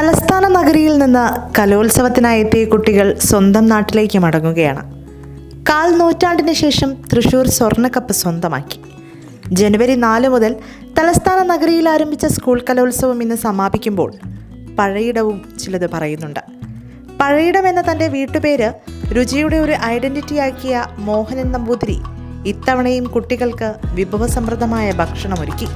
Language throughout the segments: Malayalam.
തലസ്ഥാന നഗരിയിൽ നിന്ന് കലോത്സവത്തിനായി എത്തിയ കുട്ടികൾ സ്വന്തം നാട്ടിലേക്ക് മടങ്ങുകയാണ്. 1/4 നൂറ്റാണ്ടിന് ശേഷം തൃശൂർ സ്വർണ്ണക്കപ്പ് സ്വന്തമാക്കി. ജനുവരി 4 മുതൽ തലസ്ഥാന നഗരിയിൽ ആരംഭിച്ച സ്കൂൾ കലോത്സവം ഇന്ന് സമാപിക്കുമ്പോൾ പഴയിടവും ചിലത് പറയുന്നുണ്ട്. പഴയിടം എന്ന തൻ്റെ വീട്ടുപേര് രുചിയുടെ ഒരു ഐഡന്റിറ്റിയാക്കിയ മോഹനൻ നമ്പൂതിരി ഇത്തവണയും കുട്ടികൾക്ക് വിഭവസമൃദ്ധമായ ഭക്ഷണമൊരുക്കി.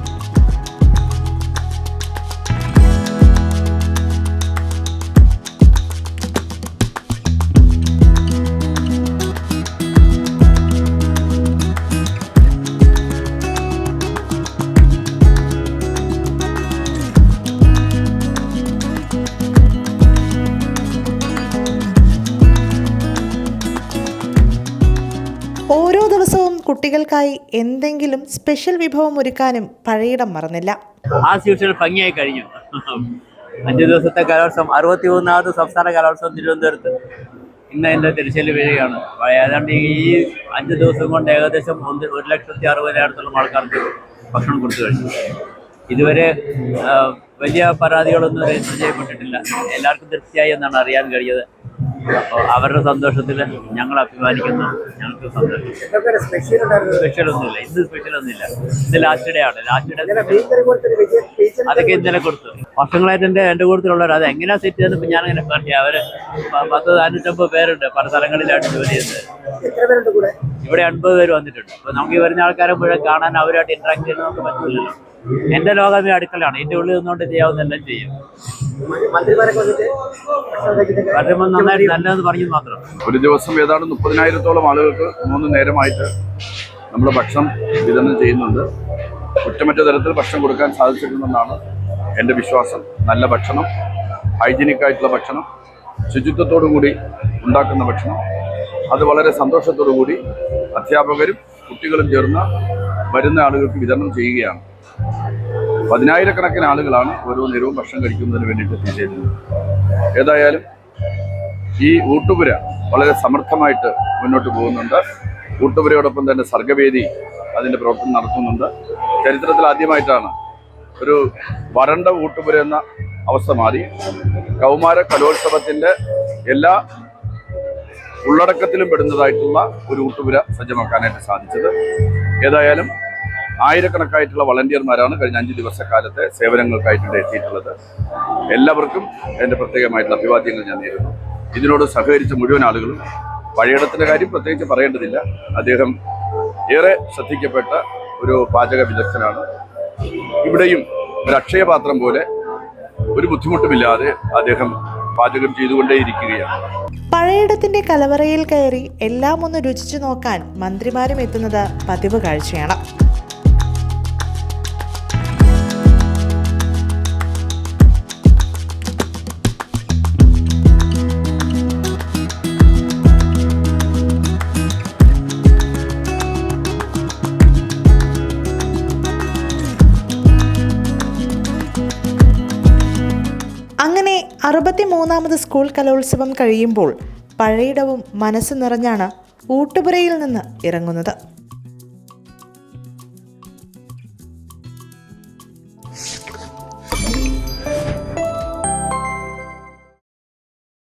ഓരോ ദിവസവും കുട്ടികൾക്കായി എന്തെങ്കിലും സ്പെഷ്യൽ വിഭവം ഒരുക്കാനും പഴയിടം മറന്നില്ല. ഭംഗിയായി കഴിഞ്ഞു. 5 ദിവസത്തെ കലോത്സവം, 61ാമത് സംസ്ഥാന കലോത്സവം തിരുവനന്തപുരത്ത് ഇന്ന് എൻ്റെ തിരശ്ശീല വീഴുകയാണ്. ഏതാണ്ട് ഈ 5 ദിവസം കൊണ്ട് ഏകദേശം 1,60,000 ആൾക്കാർക്ക് ഭക്ഷണം കൊടുത്തു കഴിഞ്ഞു. ഇതുവരെ വലിയ പരാതികളൊന്നും രജിസ്റ്റർ ചെയ്യപ്പെട്ടിട്ടില്ല. എല്ലാവർക്കും തൃപ്തിയായി എന്നാണ് അറിയാൻ കഴിയത്. അപ്പോൾ അവരുടെ സന്തോഷത്തിൽ ഞങ്ങൾ അഭിമാനിക്കുന്നു. ഞങ്ങൾക്ക് സന്തോഷം. സ്പെഷ്യലൊന്നുമില്ല, ഇന്ന് സ്പെഷ്യലൊന്നുമില്ല. ഇന്ന് ലാസ്റ്റ് ഡേ ആണ്. അതൊക്കെ ഇന്നലെ കൊടുത്തു. വർഷങ്ങളായിട്ട് എൻ്റെ കൂട്ടത്തിലുള്ളവർ അത് എങ്ങനെയാണ് സെറ്റ് ചെയ്തത് ഇപ്പം ഞാനങ്ങനെ പറയാം. അവർ 10-550 പേരുണ്ട് പല സ്ഥലങ്ങളിലായിട്ട് ജോലി ചെയ്യുന്നത്. ഇവിടെ 80 പേര് വന്നിട്ടുണ്ട്. അപ്പോൾ നമുക്ക് ഈ വരുന്ന ആൾക്കാരെ മുഴുവൻ കാണാൻ അവരുമായിട്ട് ഇൻട്രാക്ട് ചെയ്യാൻ നമുക്ക് പറ്റില്ലല്ലോ. എൻ്റെ ലോകം ഈ അടുക്കളയാണ്. ഇതിൻ്റെ ഉള്ളിൽ നിന്നുകൊണ്ട് ചെയ്യാവുന്നതെല്ലാം ചെയ്യും. നന്നായിട്ട് നല്ലതെന്ന് പറഞ്ഞു മാത്രം. ഒരു ദിവസം ഏതാണ്ട് 30,000-ഓളം ആളുകൾക്ക് 3 നേരമായിട്ട് നമ്മൾ ഭക്ഷണം വിതരണം ചെയ്യുന്നുണ്ട്. കുറ്റമറ്റ തരത്തിൽ ഭക്ഷണം കൊടുക്കാൻ സാധിച്ചിട്ടുണ്ടെന്നാണ് എൻ്റെ വിശ്വാസം. നല്ല ഭക്ഷണം, ഹൈജീനിക്കായിട്ടുള്ള ഭക്ഷണം, ശുചിത്വത്തോടു കൂടി ഉണ്ടാക്കുന്ന ഭക്ഷണം, അത് വളരെ സന്തോഷത്തോടു കൂടി അധ്യാപകരും കുട്ടികളും ചേർന്ന് വരുന്ന ആളുകൾക്ക് വിതരണം ചെയ്യുകയാണ്. 10,000-കണക്കിന് ആളുകളാണ് ഓരോ നേരവും ഭക്ഷണം കഴിക്കുന്നതിന് വേണ്ടിയിട്ട് എത്തിച്ചേരുന്നത്. ഏതായാലും ഈ ഊട്ടുപുര വളരെ സമർത്ഥമായിട്ട് മുന്നോട്ട് പോകുന്നുണ്ട്. ഊട്ടുപുരയോടൊപ്പം തന്നെ സർഗവേദി അതിൻ്റെ പ്രവർത്തനം നടത്തുന്നുണ്ട്. ചരിത്രത്തിൽ ആദ്യമായിട്ടാണ് ഒരു വരണ്ട ഊട്ടുപുര എന്ന അവസ്ഥ മാറി കൗമാര കലോത്സവത്തിൻ്റെ എല്ലാ ഉള്ളടക്കത്തിലും പെടുന്നതായിട്ടുള്ള ഒരു ഊട്ടുപുര സജ്ജമാക്കാനായിട്ട് സാധിച്ചത്. ഏതായാലും ആയിരക്കണക്കായിട്ടുള്ള വളണ്ടിയർമാരാണ് കഴിഞ്ഞ 5 ദിവസക്കാലത്തെ സേവനങ്ങൾക്കായിട്ട് എത്തിയിട്ടുള്ളത്. എല്ലാവർക്കും എൻ്റെ പ്രത്യേകമായിട്ടുള്ള അഭിവാദ്യങ്ങൾ ഞാൻ നേരുന്നു. ഇതിനോട് സഹകരിച്ച മുഴുവൻ ആളുകളും, പഴയിടത്തിൻ്റെ കാര്യം പ്രത്യേകിച്ച് പറയേണ്ടതില്ല. അദ്ദേഹം ഏറെ ശ്രദ്ധിക്കപ്പെട്ട ഒരു പാചക വിദഗ്ധനാണ്. ഇവിടെയും ഒരു അക്ഷയപാത്രം പോലെ ഒരു ബുദ്ധിമുട്ടുമില്ലാതെ അദ്ദേഹം പാചകം ചെയ്തുകൊണ്ടേയിരിക്കുകയാണ്. പഴയിടത്തിന്റെ കലവറയിൽ കയറി എല്ലാം ഒന്ന് രുചിച്ചു നോക്കാൻ മന്ത്രിമാരും എത്തുന്നത് പതിവ് കാഴ്ചയാണ്. അങ്ങനെ 63ാമത് സ്കൂൾ കലോത്സവം കഴിയുമ്പോൾ പഴയിടവും മനസ്സ് നിറഞ്ഞാണ് ഊട്ടുപുരയിൽ നിന്ന് ഇറങ്ങുന്നത്.